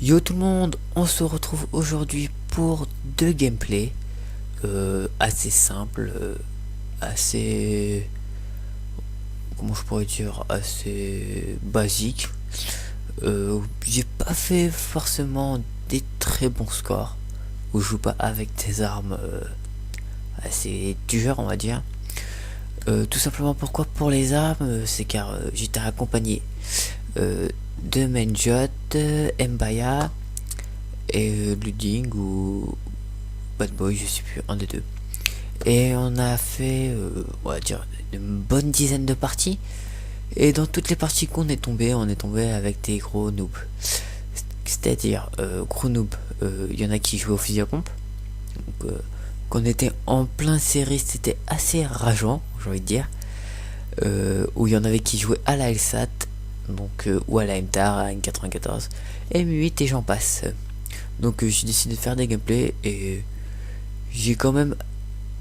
Yo tout le monde, on se retrouve aujourd'hui pour deux gameplays assez simples, assez, comment je pourrais dire, assez basiques. J'ai pas fait forcément des très bons scores, où je joue pas avec des armes assez dures, on va dire. Tout simplement pourquoi pour les armes, c'est car j'étais accompagné de Menjot, Mbaya et Luding ou Bad Boy, je sais plus, un des deux. Et on a fait, on va dire, une bonne dizaine de parties. Et dans toutes les parties qu'on est tombé, on est tombé avec des gros noobs. C'est-à-dire, gros noobs, il y en a qui jouaient au fusil à pompe. Donc, quand on était en plein série, c'était assez rageant, j'ai envie de dire. Où il y en avait qui jouaient à la LSAT, donc, ou à la MTAR, à N94, M8 et j'en passe. Donc j'ai décidé de faire des gameplays et j'ai quand même,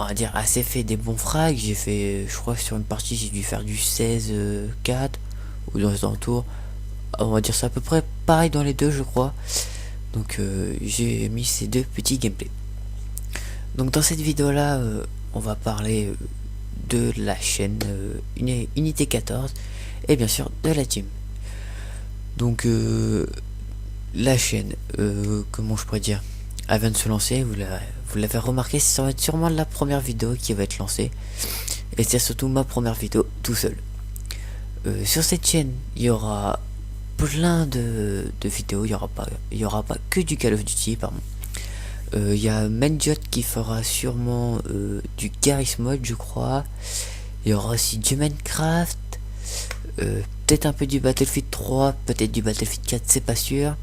on va dire, assez fait des bons frags. J'ai fait, je crois que sur une partie j'ai dû faire du 16-4 ou dans les alentours. On va dire ça à peu près pareil dans les deux, je crois. Donc j'ai mis ces deux petits gameplays. Donc dans cette vidéo là, on va parler de la chaîne Unité 14 et bien sûr de la team. Donc la chaîne, comment je pourrais dire, elle vient de se lancer, vous l'avez remarqué, ça va être sûrement la première vidéo qui va être lancée. Et c'est surtout ma première vidéo tout seul. Sur cette chaîne, il y aura plein de vidéos, il y aura pas que du Call of Duty, pardon. Il y a Menjot qui fera sûrement du Garry's Mod, je crois. Il y aura aussi du Minecraft, peut-être un peu du Battlefield 3, peut-être du Battlefield 4, c'est pas sûr.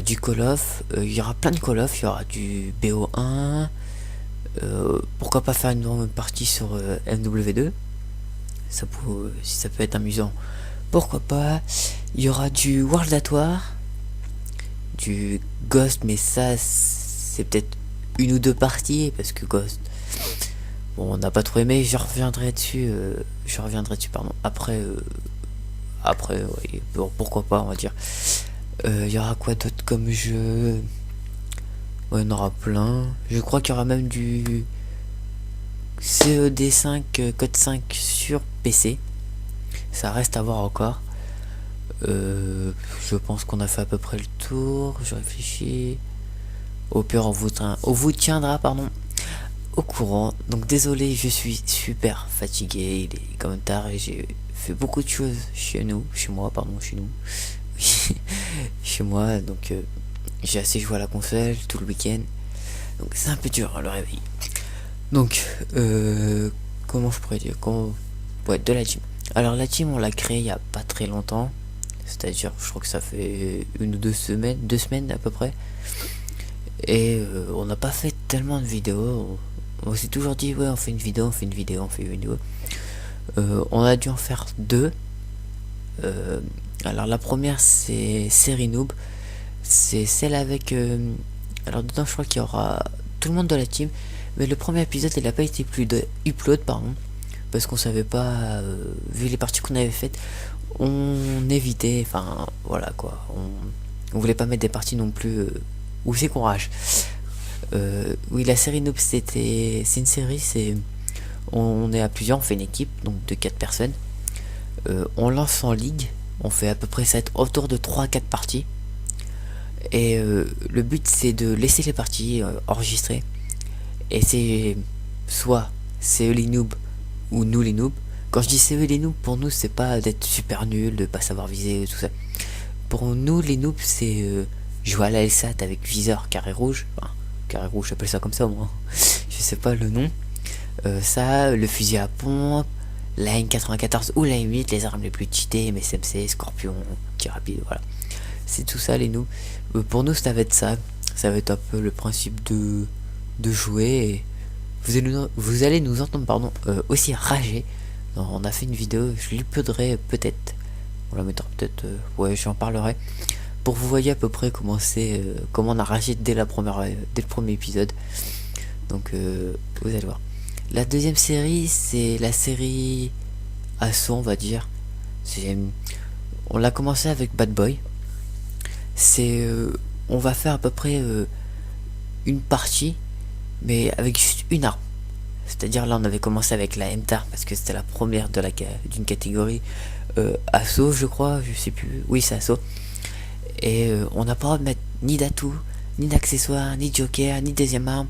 Du Call of, il y aura plein de Call of, il y aura du BO1, pourquoi pas faire une partie sur MW2, si ça peut être amusant, pourquoi pas. Il y aura du World at War, du Ghost, mais ça c'est peut-être une ou deux parties, parce que Ghost, bon, on n'a pas trop aimé, je reviendrai dessus, pardon, après, ouais, bon, pourquoi pas, on va dire. Il y aura quoi d'autre comme jeu? Ouais, on aura plein. Je crois qu'il y aura même du CED5 Code 5 sur PC. Ça reste à voir encore. Je pense qu'on a fait à peu près le tour. Je réfléchis. Au pire, on vous tiendra, pardon, au courant. Donc désolé, je suis super fatigué. Il est quand même tard et j'ai fait beaucoup de choses chez nous. Chez moi, pardon, chez nous. Chez moi, donc j'ai assez joué à la console tout le week-end, donc c'est un peu dur le réveil. Donc comment je pourrais dire, ouais, de la team. Alors la team, on l'a créée il y a pas très longtemps, c'est-à-dire je crois que ça fait une ou 2 semaines à peu près, et on n'a pas fait tellement de vidéos. On s'est toujours dit ouais, on fait une vidéo, on fait une vidéo, on fait une vidéo. On a dû en faire deux. Alors la première, c'est Série Noob, c'est celle avec alors dedans je crois qu'il y aura tout le monde de la team, mais le premier épisode il n'a pas été upload, pardon, parce qu'on savait pas, vu les parties qu'on avait faites, on évitait, enfin voilà quoi, on voulait pas mettre des parties non plus où c'est qu'on rage. Oui, la série Noob, c'est une série, on est à plusieurs, on fait une équipe donc de 4 personnes. On lance en ligue, on fait à peu près ça autour de 3-4 parties. Et le but c'est de laisser les parties enregistrées. Et c'est soit c'est eux les noobs ou nous les noobs. Quand je dis c'est eux les noobs, pour nous c'est pas d'être super nul, de pas savoir viser, tout ça. Pour nous les noobs, c'est jouer à la LSAT avec viseur carré rouge. Enfin, carré rouge, j'appelle ça comme ça moi. Je sais pas le nom. Ça, le fusil à pompe, la N94 ou la M8, les armes les plus cheatées, MSMC, Scorpion, tir rapide, voilà. C'est tout ça les noobs. Pour nous ça va être ça. Ça va être un peu le principe de jouer. Et vous allez nous entendre, pardon, aussi rager. Non, on a fait une vidéo, je l'uploaderai peut-être. On la mettra peut-être, ouais, j'en parlerai. Pour que vous voyez à peu près comment c'est, comment on a ragé dès le premier épisode. Donc vous allez voir. La deuxième série, c'est la série Assaut, on va dire. On l'a commencé avec Bad Boy. c'est on va faire à peu près une partie, mais avec juste une arme. C'est-à-dire là on avait commencé avec la MTAR parce que c'était la première de d'une catégorie assaut, je crois, je sais plus. Oui, c'est assaut. Et on n'a pas le droit de mettre ni d'atout, ni d'accessoires, ni de joker, ni de deuxième arme,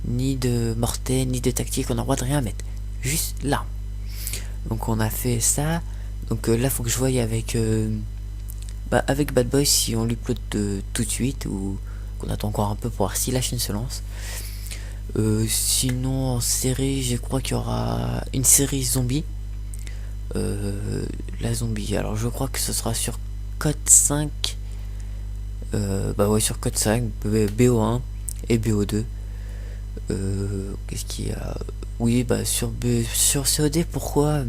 ni de mortel, ni de tactique. On n'a le droit de rien mettre, juste l'arme. Donc on a fait ça. Donc là faut que je voie avec avec Bad Boy si on lui upload tout de suite ou qu'on attend encore un peu pour voir si la chaîne se lance. Sinon en série, je crois qu'il y aura une série zombie. La zombie, alors je crois que ce sera sur Code 5. Bah ouais, sur Code 5, BO1 et BO2. Qu'est-ce qu'il y a? Oui, bah sur COD, pourquoi?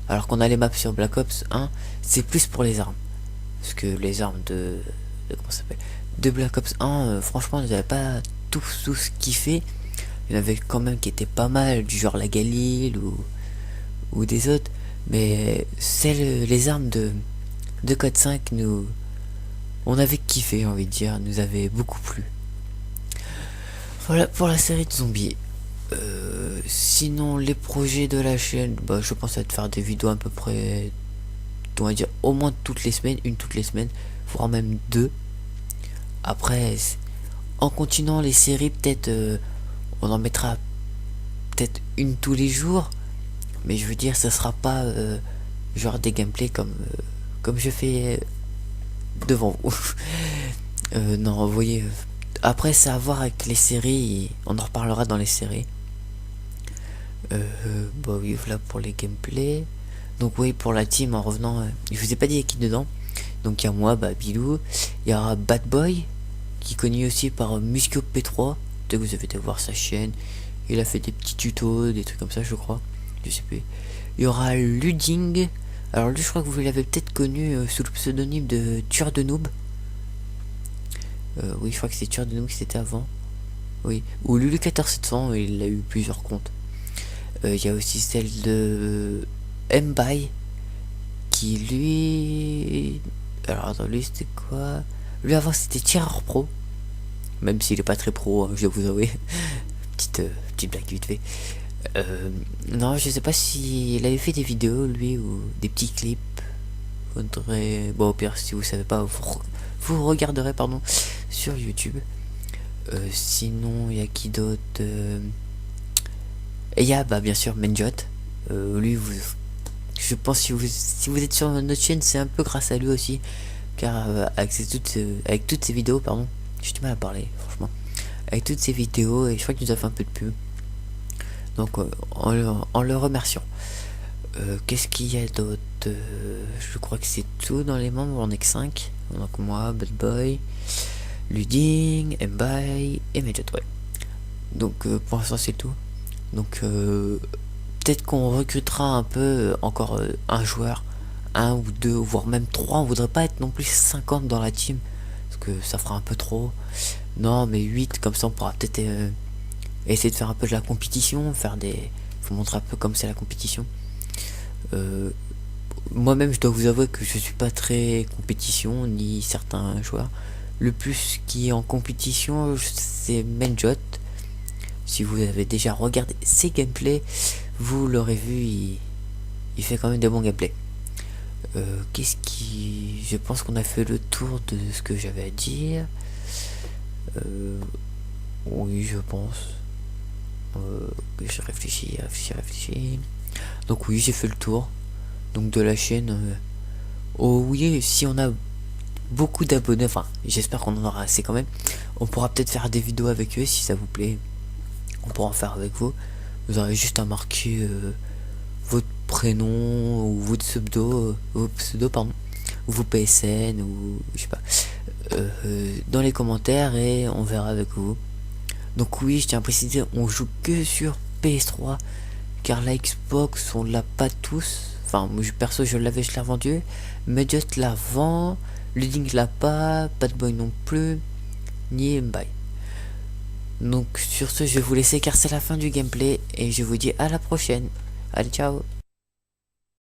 Alors qu'on a les maps sur Black Ops 1, c'est plus pour les armes. Parce que les armes comment ça s'appelle, de Black Ops 1, franchement, ils n'avaient pas tous kiffé. Il y en avait quand même qui étaient pas mal, du genre la Galil ou des autres. Mais les armes de Code 5, on avait kiffé, j'ai envie de dire, nous avait beaucoup plu. Voilà pour la série de zombies. Sinon, les projets de la chaîne, bah, je pense à te faire des vidéos à peu près, on va dire, au moins toutes les semaines, une toutes les semaines, voire même deux. Après, en continuant les séries, peut-être on en mettra peut-être une tous les jours. Mais je veux dire, ça sera pas genre des gameplays comme je fais devant vous. Non, vous voyez. Après, ça a à voir avec les séries. On en reparlera dans les séries. Bah oui, voilà pour les gameplays. Donc oui, pour la team, en revenant, je vous ai pas dit qui dedans. Donc il y a moi, bah Bilou. Il y aura Bad Boy, qui est connu aussi par Musco P3. Peut-être que vous avez été voir sa chaîne. Il a fait des petits tutos, des trucs comme ça, je crois. Je sais plus. Il y aura Luding. Alors lui, je crois que vous l'avez peut-être connu sous le pseudonyme de Tueur de Noob. Oui, je crois que c'est Tueur de Noob qui c'était avant. Oui. Ou Lulu14700, il a eu plusieurs comptes. Il y a aussi celle de Mbai, qui lui... Alors attends, lui c'était quoi? Lui avant c'était tireur pro. Même s'il est pas très pro, hein, je dois vous avouer. petite blague vite fait. Non, je sais pas s'il avait fait des vidéos lui ou des petits clips. Faudrait... Bon, au pire, si vous savez pas, vous regarderez pardon sur YouTube. Sinon, il y a qui d'autre? Et il y a bah bien sûr Menjot. Lui, je pense si vous êtes sur notre chaîne, c'est un peu grâce à lui aussi, car avec toutes ces vidéos, pardon, j'ai du mal à parler, franchement. Avec toutes ces vidéos, et je crois qu'il nous a fait un peu de pub. Donc en le remerciant. Qu'est-ce qu'il y a d'autre? Je crois que c'est tout dans les membres, on est que 5. Donc moi, Bad Boy, Luding, Mbai et Medjot, ouais. Donc pour l'instant c'est tout. Donc peut-être qu'on recrutera un peu encore un joueur, un ou deux, voire même trois. On voudrait pas être non plus 50 dans la team, parce que ça fera un peu trop. Non, mais 8, comme ça on pourra peut-être essayer de faire un peu de la compétition, faut montrer un peu comme c'est la compétition. Moi-même, je dois vous avouer que je suis pas très compétition, ni certains joueurs. Le plus qui est en compétition, c'est Menjot. Si vous avez déjà regardé ses gameplays, vous l'aurez vu, il fait quand même des bons gameplays. Je pense qu'on a fait le tour de ce que j'avais à dire. Oui, je pense. Je réfléchis. Donc oui, j'ai fait le tour. Donc de la chaîne. Oh oui, si on a beaucoup d'abonnés, enfin j'espère qu'on en aura assez quand même, on pourra peut-être faire des vidéos avec eux si ça vous plaît. On pourra en faire avec vous. Vous aurez juste à marquer votre prénom ou votre pseudo, pardon, ou vos PSN ou je sais pas, dans les commentaires et on verra avec vous. Donc oui, je tiens à préciser, on joue que sur PS3, car la Xbox on l'a pas tous. Enfin, moi perso je l'avais, je l'ai revendu, mais Just la vend, Luding l'a pas, Bad Boy non plus, ni Mbai. Donc sur ce, je vais vous laisser car c'est la fin du gameplay et je vous dis à la prochaine. Allez, ciao.